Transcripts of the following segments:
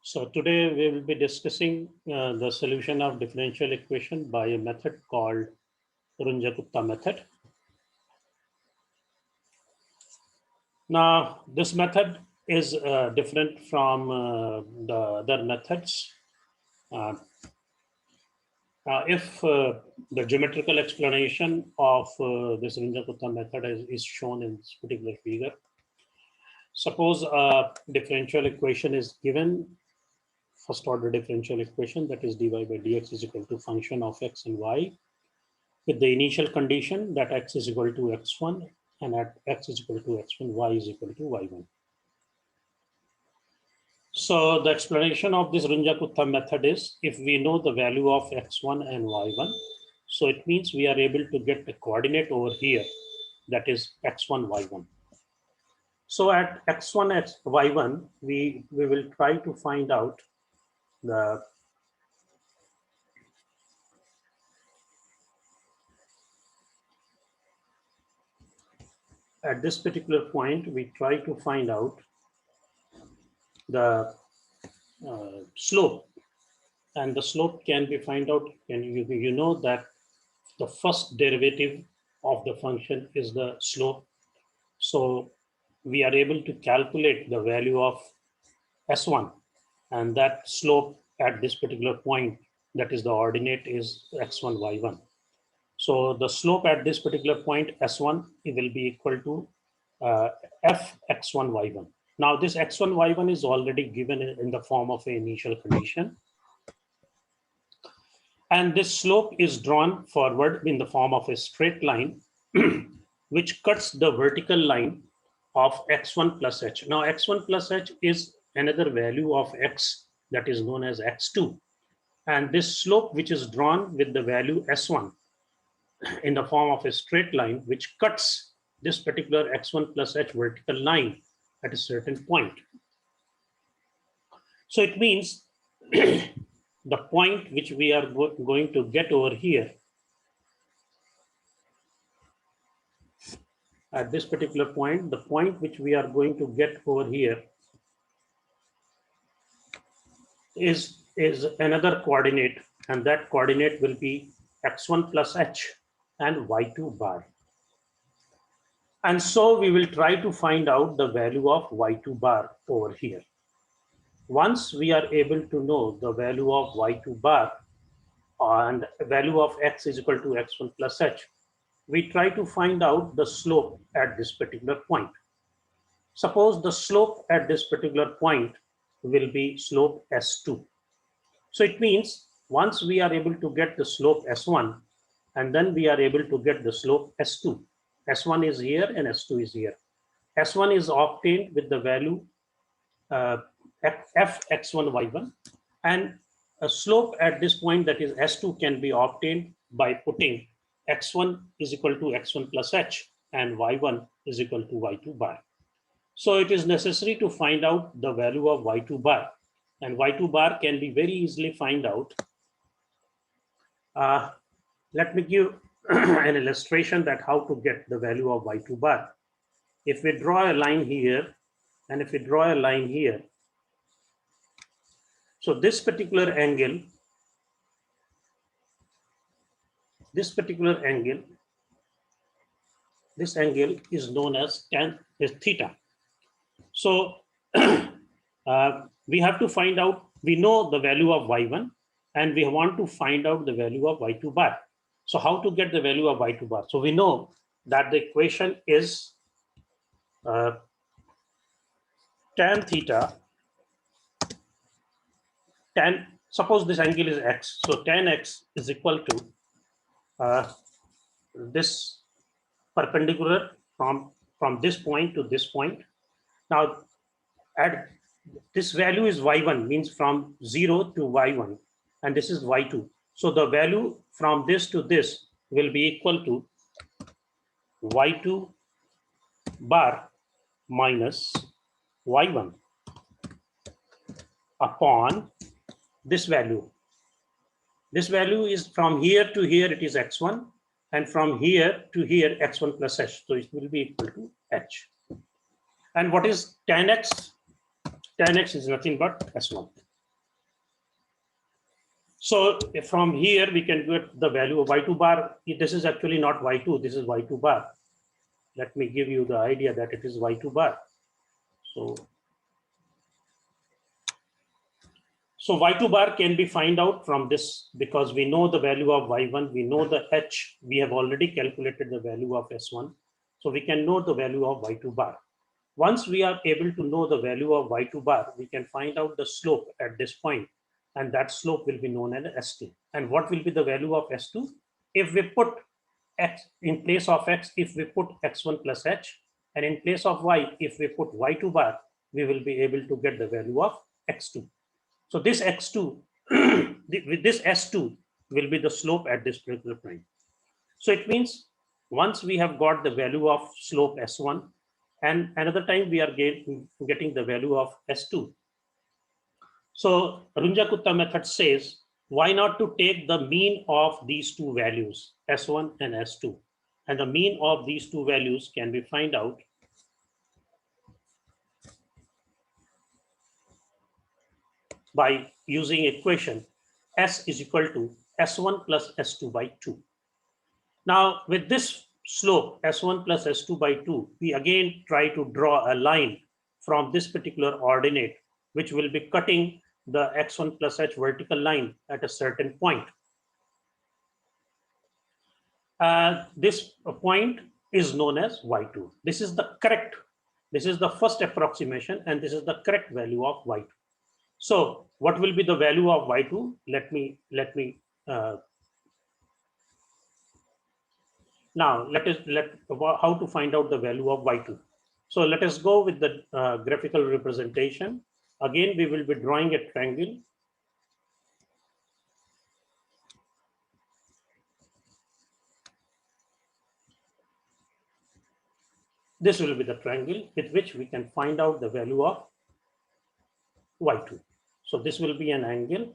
So today we will be discussing the solution of differential equation by a method called Runge-Kutta method. Now, this method is different from the other methods. If the geometrical explanation of this Runge-Kutta method is shown in this particular figure, suppose a differential equation is given, first order differential equation, that is dy by dx is equal to function of x and y, with the initial condition that x is equal to x1 and at x is equal to x1, y is equal to y1. So the explanation of this Runge-Kutta method is, if we know the value of x1 and y1, so it means we are able to get the coordinate over here, that is x1, y1. So at x1, y1, we will try to find out at this particular point, we try to find out the slope, and the slope can be found out, and you know that the first derivative of the function is the slope. So we are able to calculate the value of S1, and that slope at this particular point, that is the ordinate, is x1, y1. So the slope at this particular point, S1, it will be equal to f x1, y1. Now this x1, y1 is already given in the form of an initial condition. And this slope is drawn forward in the form of a straight line, which cuts the vertical line of x1 plus h. Now x1 plus h is another value of x that is known as x2. And this slope, which is drawn with the value s1 in the form of a straight line, which cuts this particular x1 plus h vertical line at a certain point. So it means the point which we are going to get over here at this particular point, the point which we are going to get over here is another coordinate, and that coordinate will be x1 plus h and y2 bar. And so we will try to find out the value of y2 bar over here. Once we are able to know the value of y2 bar and value of x is equal to x1 plus h, we try to find out the slope at this particular point. Suppose the slope at this particular point will be slope s2. So it means once we are able to get the slope s1, and then we are able to get the slope s2. S1 is here and S2 is here. S1 is obtained with the value f x1, y1, and a slope at this point, that is S2, can be obtained by putting x1 is equal to x1 plus h and y1 is equal to y2 bar. So it is necessary to find out the value of y2 bar, and y2 bar can be very easily find out. Let me give an illustration that how to get the value of y2 bar. If we draw a line here, and if we draw a line here, so this particular angle this angle is known as theta. So we have to find out, we know the value of y1 and we want to find out the value of y2 bar. So how to get the value of y2 bar? So we know that the equation is tan theta, suppose this angle is x, so tan x is equal to this perpendicular from this point to this point. Now at this value is y1, means from 0 to y1, and this is y2. So the value from this to this will be equal to y2 bar minus y1 upon this value. This value is from here to here, it is x1, and from here to here, x1 plus h. So it will be equal to h. And what is tan x? tan x is nothing but S1. So from here we can get the value of y2 bar. This is actually not y2, this is y2 bar. Let me give you the idea that it is y2 bar. So y2 bar can be find out from this because we know the value of y1, we know the h, we have already calculated the value of s1. So we can know the value of y2 bar. Once we are able to know the value of y2 bar, we can find out the slope at this point, and that slope will be known as S2. And what will be the value of S2? If we put x in place of x, if we put x1 plus h, and in place of y, if we put y2 bar, we will be able to get the value of x2. So this x2, with this s2 will be the slope at this particular point. So it means once we have got the value of slope s1, and another time we are getting the value of s2. So Runge-Kutta method says, why not to take the mean of these two values, s1 and s2, and the mean of these two values can be find out by using equation s is equal to s1 plus s2 by 2. Now with this slope s1 plus s2 by 2, we again try to draw a line from this particular ordinate, which will be cutting the x1 plus h vertical line at a certain point. This point is known as y2. This is the correct, this is the first approximation, and this is the correct value of y2. So what will be the value of y2? Now how to find out the value of y2. So let us go with the graphical representation. Again, we will be drawing a triangle. This will be the triangle with which we can find out the value of y2. So this will be an angle.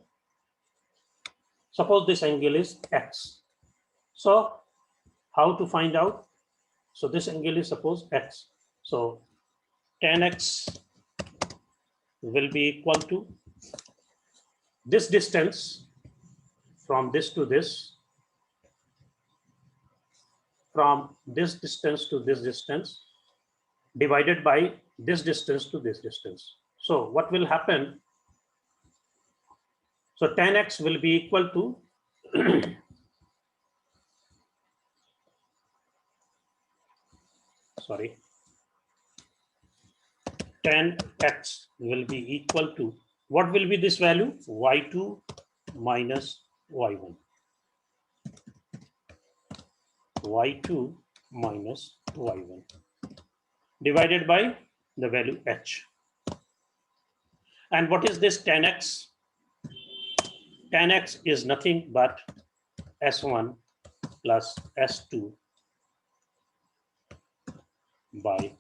Suppose this angle is x. So how to find out? So this angle is suppose x. So tan x will be equal to this distance from this to this, from this distance to this distance, divided by this distance to this distance. So what will happen? So tan x will be equal to sorry, tan x will be equal to, what will be this value? y2 minus y1. y2 minus y1 divided by the value h. And what is this tan x? Tan x is nothing but s1 plus s2 by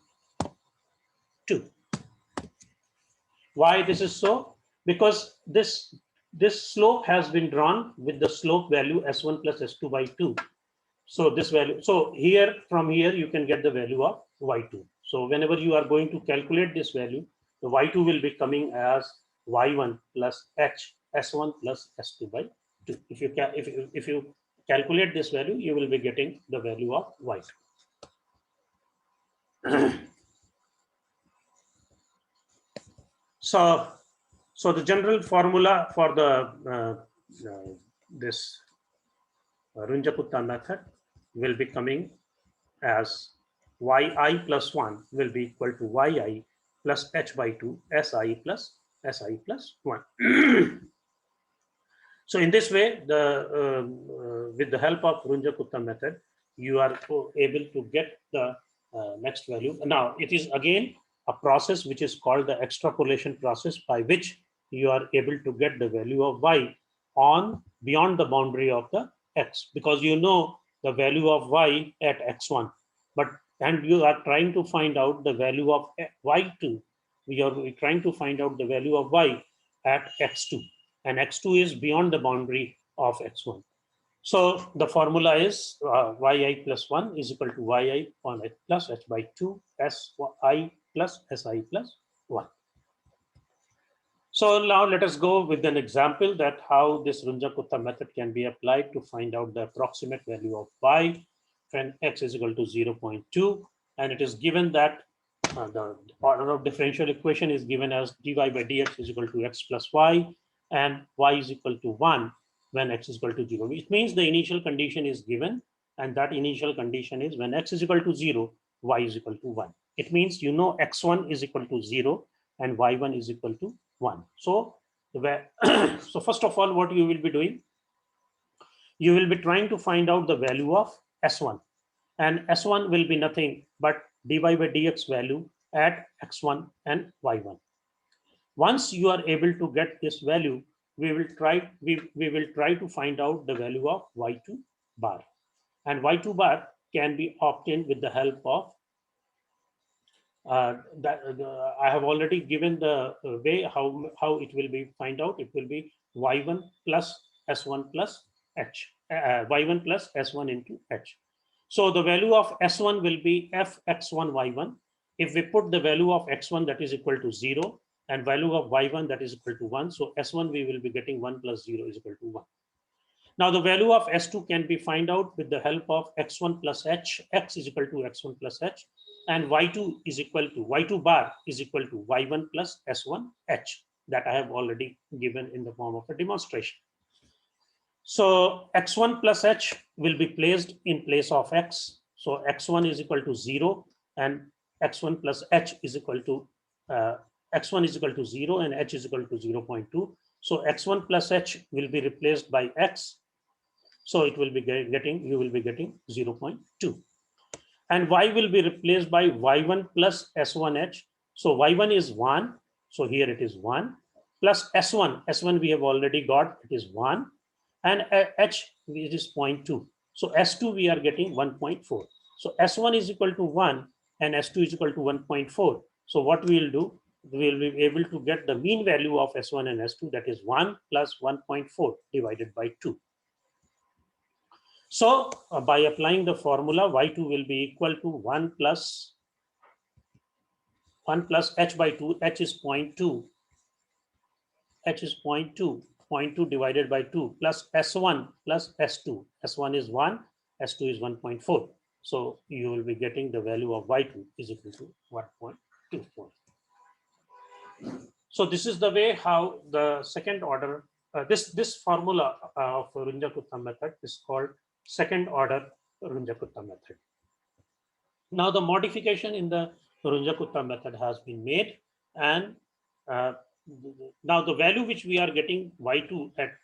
2. Why this is so? Because this slope has been drawn with the slope value s1 plus s2 by 2. So this value, so here from here you can get the value of y2. So whenever you are going to calculate this value, the y2 will be coming as y1 plus h s1 plus s2 by 2. If you calculate this value, you will be getting the value of y2. So the general formula for the this Runge-Kutta method will be coming as yi plus 1 will be equal to yi plus h by 2 si plus 1. So in this way, with the help of Runge-Kutta method, you are able to get the next value. Now it is again a process which is called the extrapolation process, by which you are able to get the value of y on beyond the boundary of the x, because you know the value of y at x1, and you are trying to find out the value of y2. We are trying to find out the value of y at x2, and x2 is beyond the boundary of x1. So the formula is yi plus 1 is equal to yi on h plus h by 2 si plus si plus 1. So now let us go with an example that how this Runge-Kutta method can be applied to find out the approximate value of y when x is equal to 0.2, and it is given that the order of differential equation is given as dy by dx is equal to x plus y, and y is equal to 1 when x is equal to 0. It means the initial condition is given, and that initial condition is when x is equal to 0, y is equal to 1. It means you know x1 is equal to 0 and y1 is equal to 1. So, so first of all, what you will be doing, you will be trying to find out the value of s1, and s1 will be nothing but dy by dx value at x1 and y1. Once you are able to get this value, we will try to find out the value of y2 bar, and y2 bar can be obtained with the help of I have already given the way how it will be find out. It will be y1 plus s1 plus h, y1 plus s1 into h. So the value of s1 will be f x1 y1. If we put the value of x1 that is equal to 0 and value of y1 that is equal to 1, so s1 we will be getting 1 plus 0 is equal to 1. Now the value of S2 can be find out with the help of x1 plus h, x is equal to x1 plus h, and y2 is equal to y2 bar is equal to y1 plus s1 h, that I have already given in the form of a demonstration. So x1 plus h will be placed in place of x. So x1 is equal to 0 and x1 plus h is equal to x1 is equal to 0 and h is equal to 0.2. So x1 plus h will be replaced by x. So it will be getting, you will be getting 0.2. And y will be replaced by y1 plus s1h. So y1 is 1. So here it is 1 plus s1. S1 we have already got, it is 1. And h it is 0.2. So s2 we are getting 1.4. So s1 is equal to 1 and s2 is equal to 1.4. So what we will do, we will be able to get the mean value of s1 and s2, that is 1 plus 1.4 divided by 2. So by applying the formula, y2 will be equal to 1 plus h by 2, h is 0.2, h is 0.2, 0.2 divided by 2 plus s1 plus s2. S1 is 1, s2 is 1.4. So you will be getting the value of y2 is equal to 1.24. So this is the way how the second order, this formula of Runge-Kutta method is called second order Runge-Kutta method. Now the modification in the Runge-Kutta method has been made, and now the value which we are getting y2 at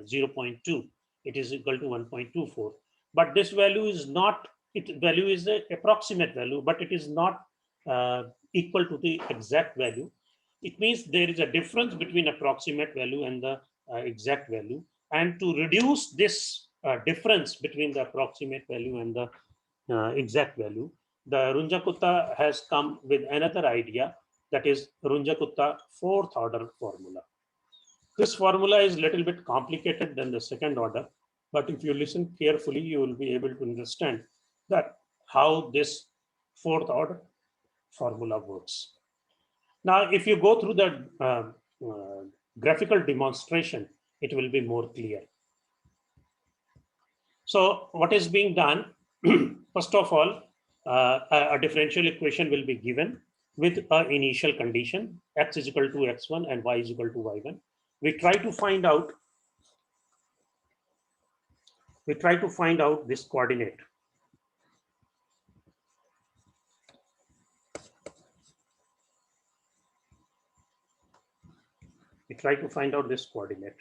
0.2, it is equal to 1.24. But this value is not, it value is the approximate value, but it is not equal to the exact value. It means there is a difference between approximate value and the exact value. And to reduce this difference between the approximate value and the exact value, the Runge-Kutta has come with another idea, that is Runge-Kutta fourth order formula. This formula is a little bit complicated than the second order, but if you listen carefully, you will be able to understand that how this fourth order formula works. Now, if you go through the graphical demonstration, it will be more clear. So what is being done? First of all, a differential equation will be given with an initial condition, x is equal to x1 and y is equal to y1. We try to find out this coordinate. We try to find out this coordinate.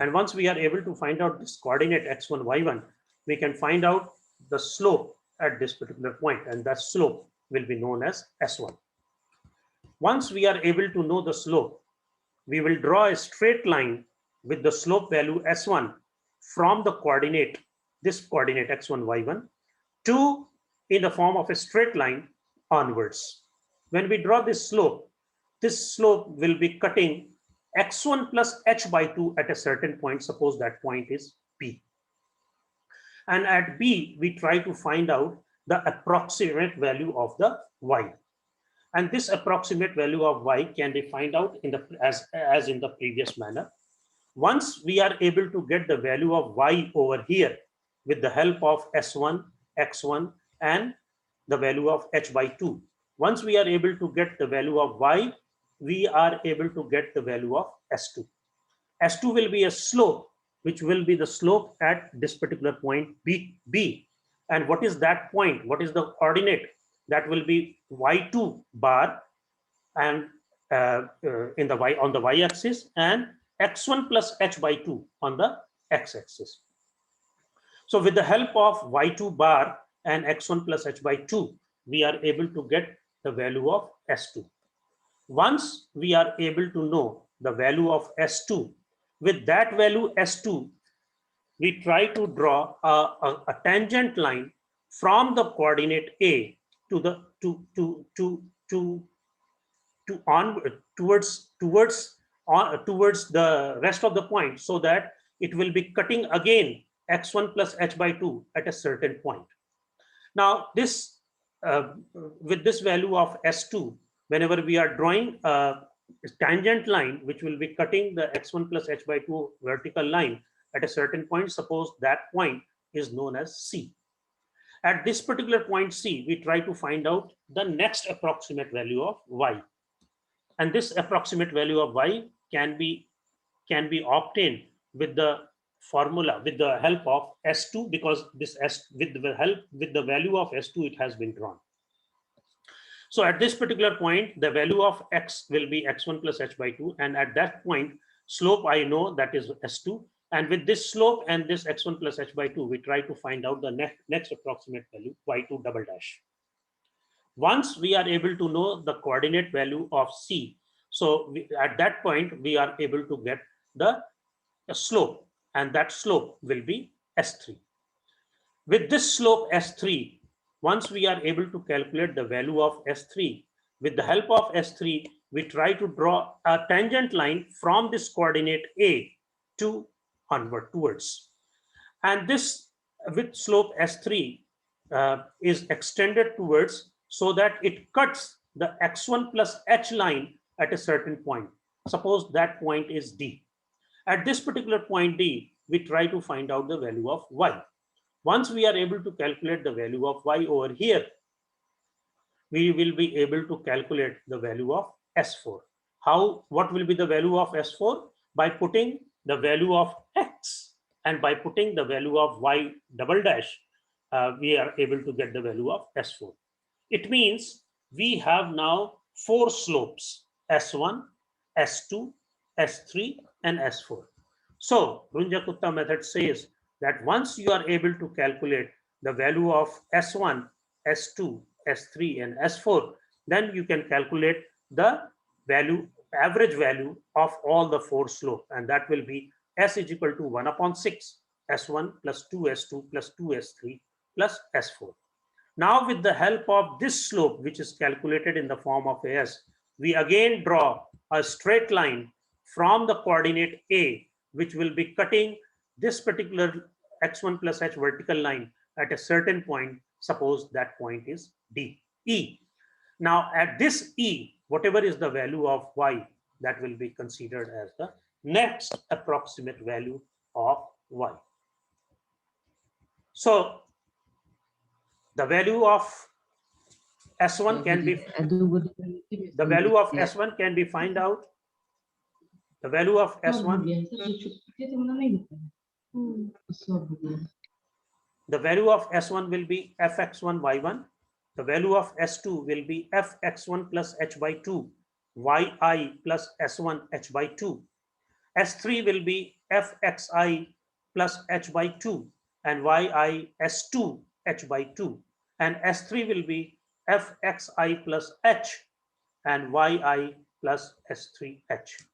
And once we are able to find out this coordinate x1, y1, we can find out the slope at this particular point, and that slope will be known as s1. Once we are able to know the slope, we will draw a straight line with the slope value s1 from the coordinate, this coordinate x1, y1, to in the form of a straight line onwards. When we draw this slope will be cutting x1 plus h by 2 at a certain point. Suppose that point is B. And at B, we try to find out the approximate value of the y. And this approximate value of y can be found out in the as in the previous manner. Once we are able to get the value of y over here with the help of s1, x1, and the value of h by 2. Once we are able to get the value of y, we are able to get the value of s2. S2 will be a slope, which will be the slope at this particular point B. And what is that point? What is the coordinate? That will be y2 bar and in the y on the y-axis, and x1 plus h by 2 on the x-axis. So with the help of y2 bar and x1 plus h by 2, we are able to get the value of s2. Once we are able to know the value of s2, with that value s2, we try to draw a tangent line from the coordinate a to the to on towards the rest of the point, so that it will be cutting again x1 plus h by 2 at a certain point. Now this with this value of s2, whenever we are drawing a tangent line which will be cutting the x1 plus h by 2 vertical line at a certain point, suppose that point is known as c. At this particular point c, we try to find out the next approximate value of y, and this approximate value of y can be obtained with the formula, with the help of s2, because this s with the value of s2 it has been drawn. So at this particular point, the value of x will be x1 plus h by 2, and at that point slope I know that is s2, and with this slope and this x1 plus h by 2, we try to find out the next approximate value, y2 double dash. Once we are able to know the coordinate value of c, so at that point we are able to get the slope, and that slope will be s3. With this slope s3, once we are able to calculate the value of s3, with the help of s3, we try to draw a tangent line from this coordinate a to onward towards. And this with slope s3 is extended towards, so that it cuts the x1 plus h line at a certain point. Suppose that point is D. At this particular point D, we try to find out the value of y. Once we are able to calculate the value of y over here, we will be able to calculate the value of S4. What will be the value of S4? By putting the value of x and by putting the value of y double dash, we are able to get the value of S4. It means we have now 4 slopes, S1, S2, S3, and S4. So Runge Kutta method says that once you are able to calculate the value of S1, S2, S3, and S4, then you can calculate the average value of all the 4 slopes, and that will be S is equal to 1 upon 6, S1 plus 2S2 plus 2S3 plus S4. Now with the help of this slope, which is calculated in the form of AS, we again draw a straight line from the coordinate A, which will be cutting this particular x1 plus h vertical line at a certain point. Suppose that point is E. Now at this E, whatever is the value of y, that will be considered as the next approximate value of y. So the value of S1 can be, the value of S1 can be find out. The value of S1, the value of S1 will be fx1 y1. The value of S2 will be fx1 plus h by 2 yi plus s1 h by 2. S3 will be fxi plus h by 2 and yi s2 h by 2. And S3 will be fxi plus h and yi plus s3h.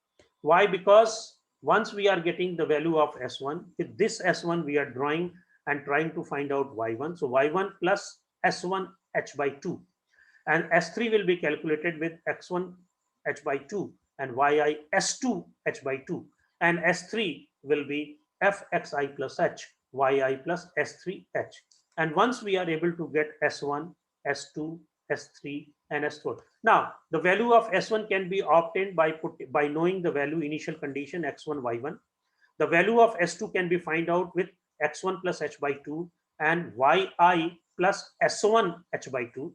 Why? Because once we are getting the value of S1, with this S1 we are drawing and trying to find out y1. So y1 plus s1 h by 2, and S3 will be calculated with x1 h by 2 and yi s2 h by 2, and S3 will be fxi plus h yi plus s3h. And once we are able to get S1, S2, S3, and S4. Now, the value of S1 can be obtained by knowing the value initial condition X1, Y1. The value of S2 can be find out with X1 plus H by 2 and Yi plus S1 H by 2.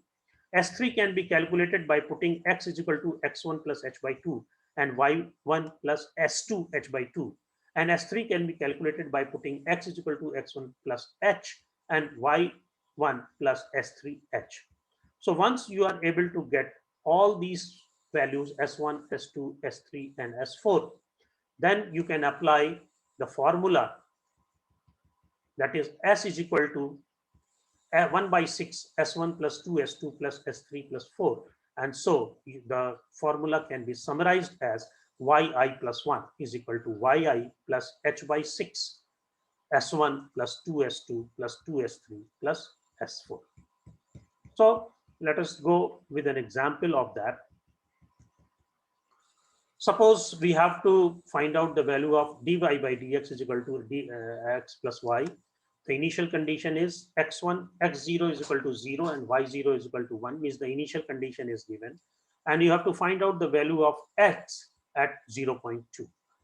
S3 can be calculated by putting X is equal to X1 plus H by 2 and Y1 plus S2 H by 2. And S3 can be calculated by putting X is equal to X1 plus H and Y1 plus S3 H. So once you are able to get all these values S1, S2, S3 and S4, then you can apply the formula, that is S is equal to 1 by 6 S1 plus 2 S2 plus S3 plus 4. And so the formula can be summarized as Yi plus 1 is equal to Yi plus H by 6 S1 plus 2 S2 plus 2 S3 plus S4. So let us go with an example of that. Suppose we have to find out the value of dy by dx is equal to x plus y. The initial condition is x1, x0 is equal to 0 and y0 is equal to 1, means the initial condition is given. And you have to find out the value of x at 0.2.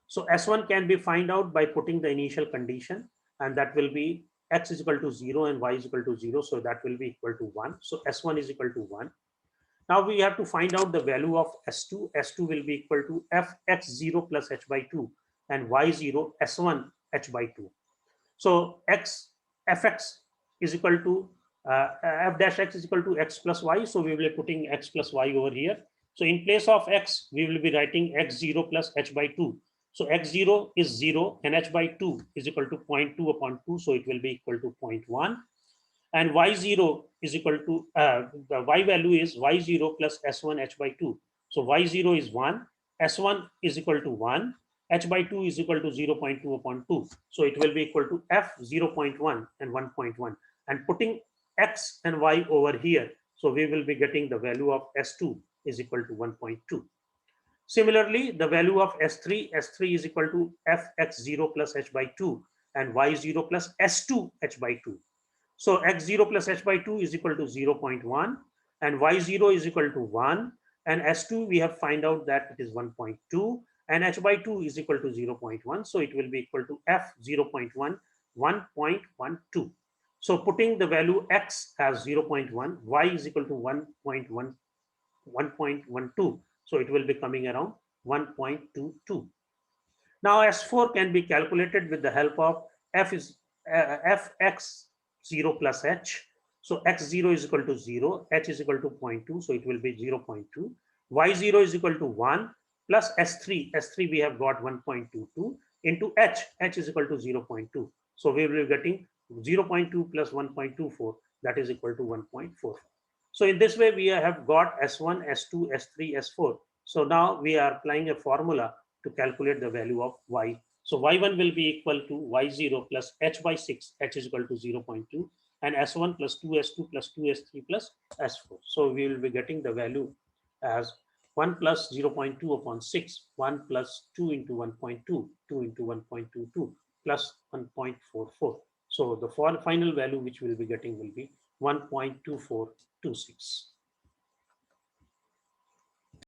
So S1 can be find out by putting the initial condition, and that will be x is equal to 0 and y is equal to 0. So that will be equal to 1. So S1 is equal to 1. Now we have to find out the value of S2. S2 will be equal to fx0 plus h by 2 and y0 S1 h by 2. So fx is equal to f dash x is equal to x plus y. So we will be putting x plus y over here. So in place of x, we will be writing x0 plus h by 2. So x0 is 0 and h by 2 is equal to 0.2 upon 2. So it will be equal to 0.1. And y0 is equal to, the y value is y0 plus s1 h by 2. So y0 is 1, s1 is equal to 1, h by 2 is equal to 0.2 upon 2. So it will be equal to f 0.1 and 1.1. And putting x and y over here, so we will be getting the value of s2 is equal to 1.2. Similarly, the value of S3 is equal to fx0 plus h by 2 and y0 plus s2 h by 2. So x0 plus h by 2 is equal to 0.1 and y0 is equal to 1 and s2 we have find out that it is 1.2 and h by 2 is equal to 0.1. So it will be equal to f 0.1, 1.12. So putting the value x as 0.1, y is equal to 1.1, 1.12. So it will be coming around 1.22. Now S4 can be calculated with the help of fx0 plus h. So x0 is equal to 0, h is equal to 0.2, so it will be 0.2. y0 is equal to 1 plus S3 we have got 1.22 into h is equal to 0.2. So we will be getting 0.2 plus 1.24, that is equal to 1.44. So in this way, we have got S1, S2, S3, S4. So now we are applying a formula to calculate the value of y. So y1 will be equal to y0 plus h by 6, h is equal to 0.2, and s1 plus 2s2 plus 2s3 plus s4. So we will be getting the value as 1 plus 0.2 upon 6, 1 plus 2 into 1.2, 2 into 1.22 plus 1.44. So the final value which we will be getting will be 1.2426.